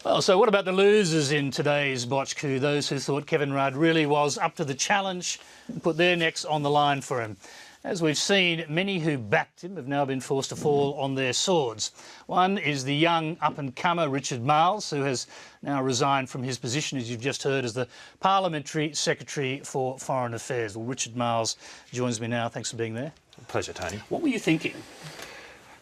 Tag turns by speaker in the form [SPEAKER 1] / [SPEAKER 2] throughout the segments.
[SPEAKER 1] Well, so what about the losers in today's botched coup? Those who thought Kevin Rudd really was up to the challenge and put their necks on the line for him. As we've seen, many who backed him have now been forced to fall on their swords. One is the young up-and-comer Richard Marles, who has now resigned from his position, as you've just heard, as the Parliamentary Secretary for Foreign Affairs. Well, Richard Marles joins me now. Thanks for being there.
[SPEAKER 2] Pleasure, Tony.
[SPEAKER 1] What were you thinking?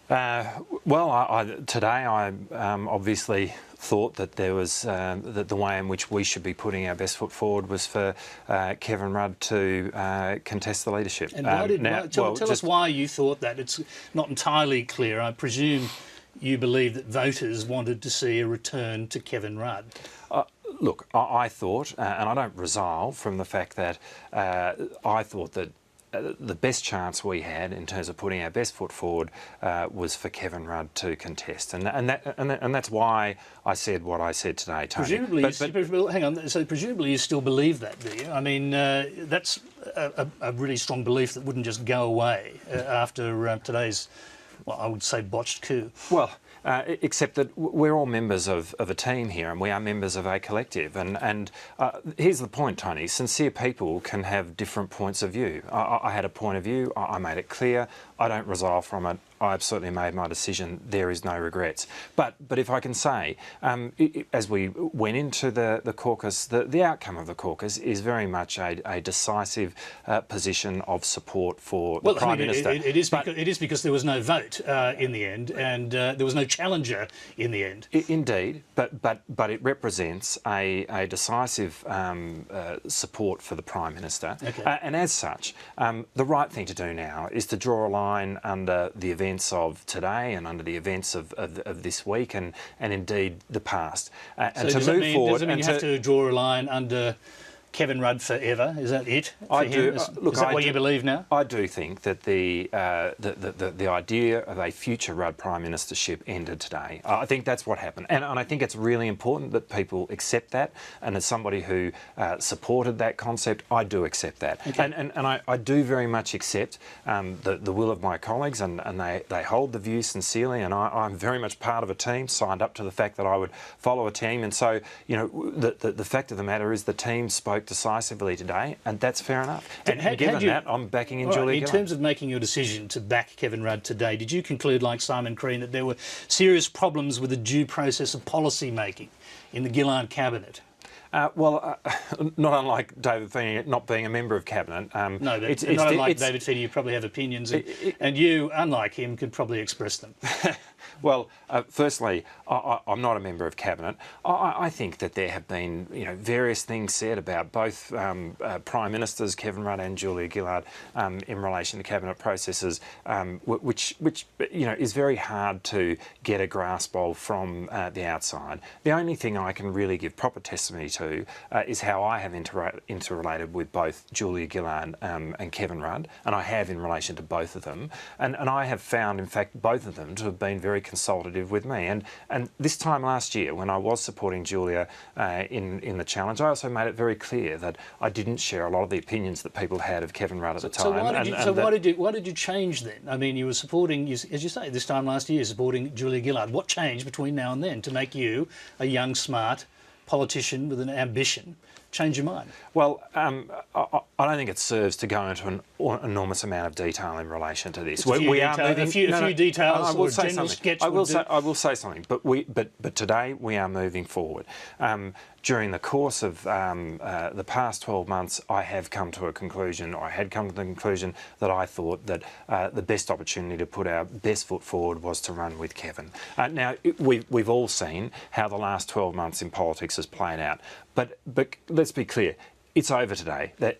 [SPEAKER 2] Today I obviously thought that there was that the way in which we should be putting our best foot forward was for Kevin Rudd to contest the leadership.
[SPEAKER 1] And why tell us why you thought that. It's not entirely clear. I presume you believe that voters wanted to see a return to Kevin Rudd.
[SPEAKER 2] Look, I thought, and I don't resolve from the fact that I thought that the best chance we had in terms of putting our best foot forward was for Kevin Rudd to contest, and that's why I said what I said today, Tony.
[SPEAKER 1] Presumably, hang on. So presumably you still believe that, do you? I mean, that's a really strong belief that wouldn't just go away after today's, well, I would say, botched coup.
[SPEAKER 2] Well, except that we're all members of a team here, and we are members of a collective. And here's the point, Tony. Sincere people can have different points of view. I had a point of view. I made it clear. I don't resolve from it. I absolutely made my decision. There is no regrets. But if I can say, as we went into the caucus, the outcome of the caucus is very much a decisive position of support for the Prime Minister.
[SPEAKER 1] It is because there was no vote in the end, and there was no challenger in the end.
[SPEAKER 2] Indeed, but it represents a decisive support for the Prime Minister.
[SPEAKER 1] Okay.
[SPEAKER 2] And as such, the right thing to do now is to draw a line under the events of today and under the events of this week and indeed the past. And
[SPEAKER 1] so
[SPEAKER 2] to move forward...
[SPEAKER 1] Does that mean you have to draw a line under Kevin Rudd forever? Is that it for him? Is that what you believe now?
[SPEAKER 2] I do think that the idea of a future Rudd Prime Ministership ended today. I think that's what happened. And I think it's really important that people accept that. And as somebody who supported that concept, I do accept that. Okay. And I do very much accept the will of my colleagues, and they hold the view sincerely. And I'm very much part of a team, signed up to the fact that I would follow a team. And so, you know, the fact of the matter is the team spoke decisively today, and that's fair enough. And given that, I'm backing in Julia Gillard.
[SPEAKER 1] In terms of making your decision to back Kevin Rudd today, did you conclude, like Simon Crean, that there were serious problems with the due process of policy making in the Gillard cabinet?
[SPEAKER 2] Well, not unlike David Feeney not being a member of Cabinet.
[SPEAKER 1] No, but it's not unlike David Feeney, you probably have opinions, and you, unlike him, could probably express them.
[SPEAKER 2] Well, firstly, I'm not a member of Cabinet. I think that there have been, various things said about both Prime Ministers, Kevin Rudd and Julia Gillard, in relation to Cabinet processes, which is very hard to get a grasp of from the outside. The only thing I can really give proper testimony to is how I have interrelated with both Julia Gillard and Kevin Rudd, and I have in relation to both of them, and I have found, in fact, both of them to have been very consultative with me. And this time last year, when I was supporting Julia in the challenge, I also made it very clear that I didn't share a lot of the opinions that people had of Kevin Rudd at the time.
[SPEAKER 1] Why did you change then? I mean, you were supporting, as you say, this time last year, supporting Julia Gillard. What changed between now and then to make you, a young, smart politician with an ambition, change your mind?
[SPEAKER 2] Well, I don't think it serves to go into an enormous amount of detail in relation to this.
[SPEAKER 1] A few details. I will say something.
[SPEAKER 2] I will say something. But today we are moving forward. During the course of the past 12 months, I had come to the conclusion that I thought that the best opportunity to put our best foot forward was to run with Kevin. Now, we've all seen how the last 12 months in politics has played out. But let's be clear. It's over today. That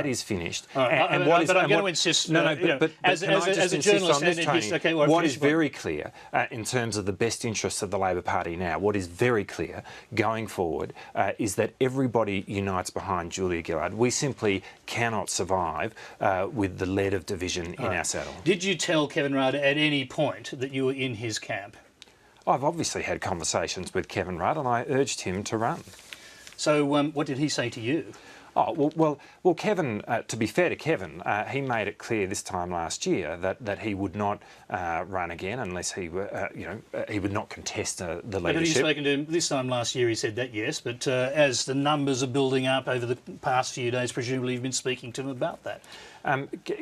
[SPEAKER 2] is finished.
[SPEAKER 1] Right. I'm going to insist. As a journalist,
[SPEAKER 2] what is very clear in terms of the best interests of the Labor Party now, what is very clear going forward is that everybody unites behind Julia Gillard. We simply cannot survive with the lead of division in our saddle.
[SPEAKER 1] Did you tell Kevin Rudd at any point that you were in his camp?
[SPEAKER 2] I've obviously had conversations with Kevin Rudd, and I urged him to run.
[SPEAKER 1] So what did he say to you?
[SPEAKER 2] Well, Kevin. To be fair to Kevin, he made it clear this time last year that he would not run again unless he were, he would not contest the leadership.
[SPEAKER 1] But have you spoken to him this time last year? He said that, yes. But as the numbers are building up over the past few days, presumably you've been speaking to him about that.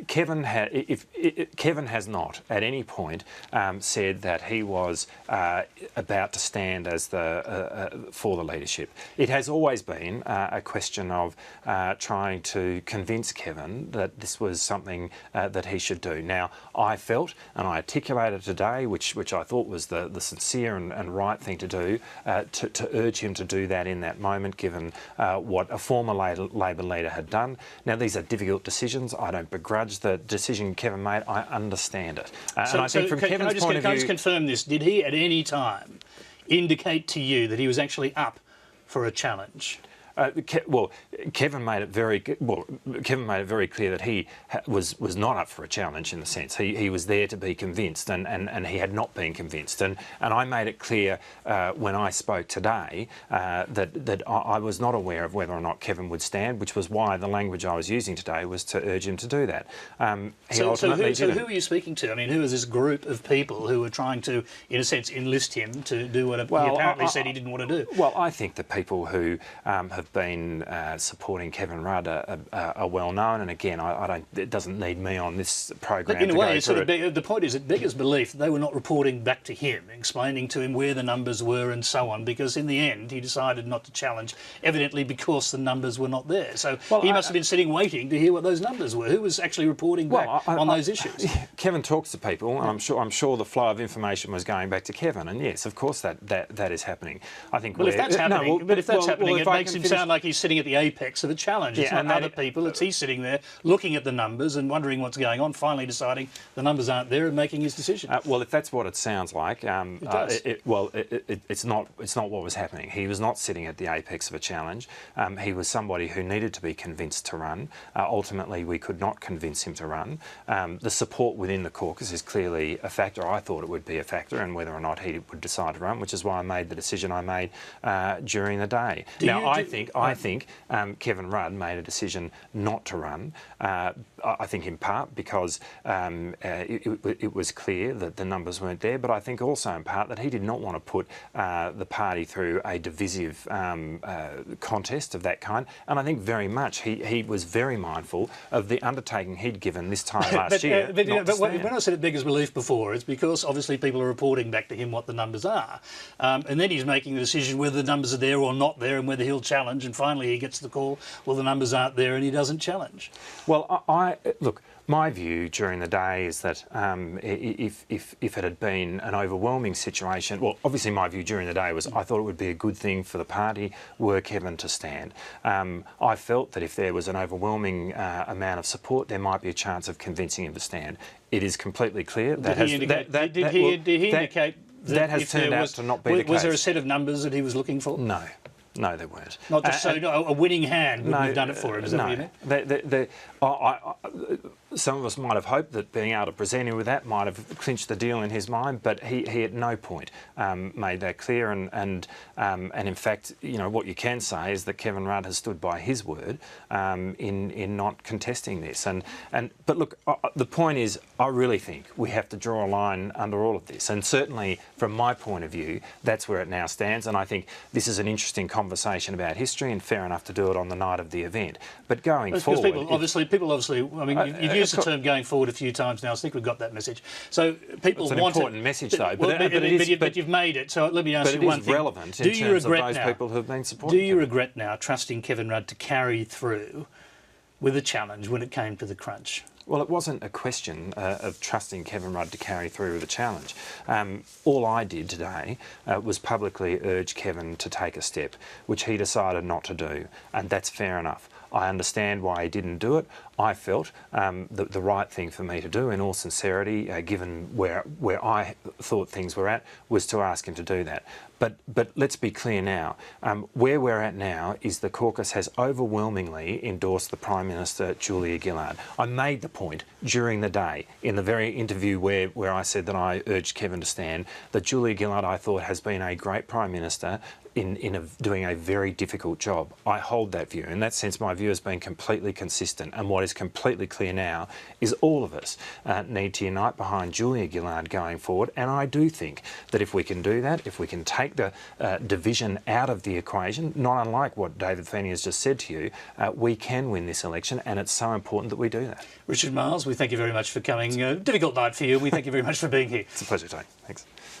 [SPEAKER 2] Kevin has not at any point said that he was about to stand as for the leadership. It has always been a question of trying to convince Kevin that this was something that he should do. Now, I felt, and I articulated today, which I thought was the sincere and right thing to do, to urge him to do that in that moment, given what a former Labor leader had done. Now, these are difficult decisions. I don't begrudge the decision Kevin made. I understand it. And I think from Kevin's point of view... Can I just confirm
[SPEAKER 1] this? Did he at any time indicate to you that he was actually up for a challenge?
[SPEAKER 2] Kevin made it very clear that he was not up for a challenge in the sense he was there to be convinced, and he had not been convinced, and I made it clear when I spoke today that I was not aware of whether or not Kevin would stand, which was why the language I was using today was to urge him to do that.
[SPEAKER 1] So who are you speaking to? I mean, who is this group of people who were trying to, in a sense, enlist him to do what he apparently said he didn't want to do?
[SPEAKER 2] Well, I think the people who have been supporting Kevin Rudd are well known, and again, it doesn't need me on this program.
[SPEAKER 1] But in a way, the point is, it beggars belief that they were not reporting back to him, explaining to him where the numbers were and so on, because in the end, he decided not to challenge, evidently because the numbers were not there. So he must have been sitting waiting to hear what those numbers were. Who was actually reporting back on those issues?
[SPEAKER 2] Kevin talks to people, and I'm sure the flow of information was going back to Kevin, and yes, of course that is happening. I think.
[SPEAKER 1] Well, if that's happening, it makes him sound like he's sitting at the apex of a challenge. It's not other people, it's he sitting there looking at the numbers and wondering what's going on, finally deciding the numbers aren't there and making his decision.
[SPEAKER 2] Well, if that's what it sounds like, it's not what was happening. He was not sitting at the apex of a challenge. He was somebody who needed to be convinced to run. Ultimately, we could not convince him to run. The support within the caucus is clearly a factor. I thought it would be a factor in whether or not he would decide to run, which is why I made the decision I made during the day. I think Kevin Rudd made a decision not to run. I think in part because it was clear that the numbers weren't there, but I think also in part that he did not want to put the party through a divisive contest of that kind. And I think very much he was very mindful of the undertaking he'd given this time last year.
[SPEAKER 1] But when I said it beggars belief before, it's because obviously people are reporting back to him what the numbers are. And then he's making the decision whether the numbers are there or not there and whether he'll challenge, and finally he gets the call, well, the numbers aren't there, and he doesn't challenge.
[SPEAKER 2] Well, look, my view during the day is that if it had been an overwhelming situation, well, obviously my view during the day was I thought it would be a good thing for the party were Kevin to stand. I felt that if there was an overwhelming amount of support, there might be a chance of convincing him to stand. It is completely clear that
[SPEAKER 1] did he indicate
[SPEAKER 2] that has turned out to not be the case.
[SPEAKER 1] Was there a set of numbers that he was looking for?
[SPEAKER 2] No. No, there weren't.
[SPEAKER 1] Not just a winning hand wouldn't have done it for him, is that what you mean?
[SPEAKER 2] Some of us might have hoped that being able to present him with that might have clinched the deal in his mind, but he at no point made that clear. And in fact, what you can say is that Kevin Rudd has stood by his word in not contesting this. But look, the point is, I really think we have to draw a line under all of this. And certainly, from my point of view, that's where it now stands. And I think this is an interesting conversation about history, and fair enough to do it on the night of the event. But going forward,
[SPEAKER 1] people obviously, I mean, you've used the term "going forward" a few times now. I think we've got that message. So people want it.
[SPEAKER 2] It's an important message, though.
[SPEAKER 1] But you've made it. So let me ask you one thing:
[SPEAKER 2] relevant in terms of those people who've been supporting.
[SPEAKER 1] Do you regret now trusting Kevin Rudd to carry through with a challenge when it came to the crunch?
[SPEAKER 2] Well, it wasn't a question of trusting Kevin Rudd to carry through with a challenge. All I did today was publicly urge Kevin to take a step, which he decided not to do, and that's fair enough. I understand why he didn't do it. I felt the right thing for me to do, in all sincerity, given where I thought things were at, was to ask him to do that. But let's be clear now. Where we're at now is the caucus has overwhelmingly endorsed the Prime Minister, Julia Gillard. I made the point during the day, in the very interview where I said that I urged Kevin to stand, that Julia Gillard, I thought, has been a great Prime Minister in doing a very difficult job. I hold that view. In that sense, my view has been completely consistent. And what is completely clear now is all of us need to unite behind Julia Gillard going forward. And I do think that if we can do that, if we can take the division out of the equation, not unlike what David Feeney has just said to you, we can win this election. And it's so important that we do that.
[SPEAKER 1] Richard Marles, we thank you very much for coming. Difficult night for you. We thank you very much for being here.
[SPEAKER 2] It's a pleasure, Tony. Thanks.